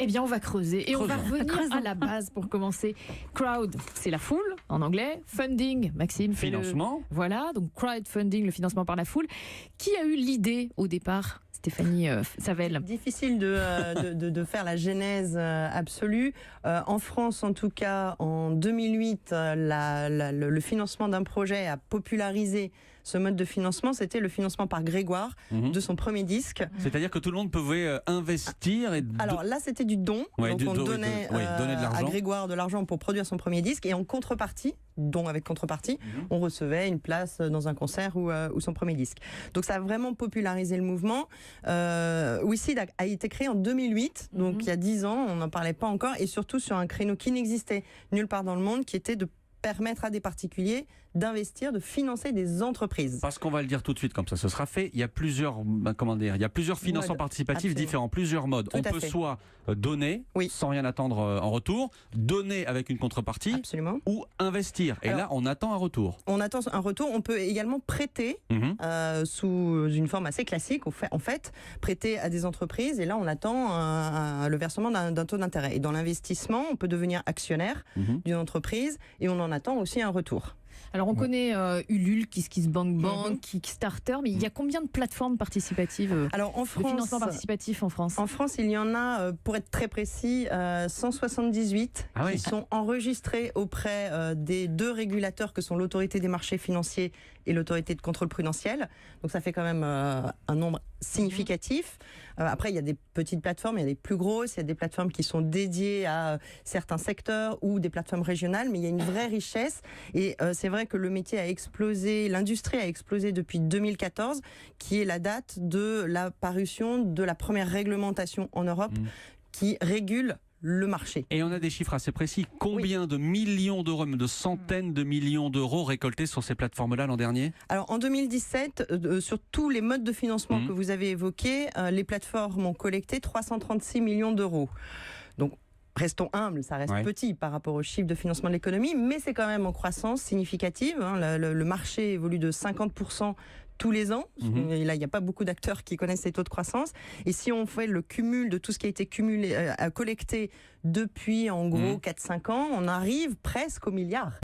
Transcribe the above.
Eh bien, on va creuser et on va revenir à la base pour commencer. Crowd, c'est la foule en anglais. Funding, Maxime, financement. Voilà, donc crowdfunding, le financement par la foule. Qui a eu l'idée au départ ? Stéphanie Savel. Difficile de faire la genèse absolue. En France, en tout cas, en 2008, le financement d'un projet a popularisé ce mode de financement. C'était le financement par Grégoire de son premier disque. C'est-à-dire que tout le monde pouvait investir et... Alors là, c'était du don. Donc on donnait à Grégoire de l'argent pour produire son premier disque. Et en contrepartie, don avec contrepartie, on recevait une place dans un concert ou son premier disque. Donc ça a vraiment popularisé le mouvement. WeSeed a été créé en 2008, donc il y a 10 ans, on n'en parlait pas encore, et surtout sur un créneau qui n'existait nulle part dans le monde, qui était de permettre à des particuliers d'investir, de financer des entreprises. Parce qu'on va le dire tout de suite, comme ça ce sera fait, il y a plusieurs, il y a plusieurs financements participatifs différents, plusieurs modes. On peut soit donner, sans rien attendre en retour, donner avec une contrepartie, ou investir. Et là, on attend un retour. On attend un retour. On peut également prêter sous une forme assez classique, en fait, prêter à des entreprises. Et là, on attend le versement d'un taux d'intérêt. Et dans l'investissement, on peut devenir actionnaire d'une entreprise et on en attend aussi un retour. Alors on connaît Ulule, KissKissBankBank, Kickstarter, mais il y a combien de plateformes participatives de financement participatif en France ? En France, il y en a, pour être très précis, 178 qui sont enregistrés auprès des deux régulateurs que sont l'autorité des marchés financiers et l'autorité de contrôle prudentiel. Donc ça fait quand même un nombre significatif. Après, il y a des petites plateformes, il y a des plus grosses, il y a des plateformes qui sont dédiées à certains secteurs ou des plateformes régionales, mais il y a une vraie richesse. Et c'est vrai que le métier a explosé, l'industrie a explosé depuis 2014, qui est la date de la parution de la première réglementation en Europe qui régule le marché. Et on a des chiffres assez précis. Combien de millions d'euros, de centaines de millions d'euros récoltés sur ces plateformes-là l'an dernier ? Alors en 2017, sur tous les modes de financement que vous avez évoqués, les plateformes ont collecté 336 millions d'euros. Donc restons humbles, ça reste petit par rapport aux chiffres de financement de l'économie, mais c'est quand même en croissance significative. Le marché évolue de 50% tous les ans. Et là, il n'y a pas beaucoup d'acteurs qui connaissent ces taux de croissance. Et si on fait le cumul de tout ce qui a été collecté depuis, en gros, 4-5 ans, on arrive presque au milliard.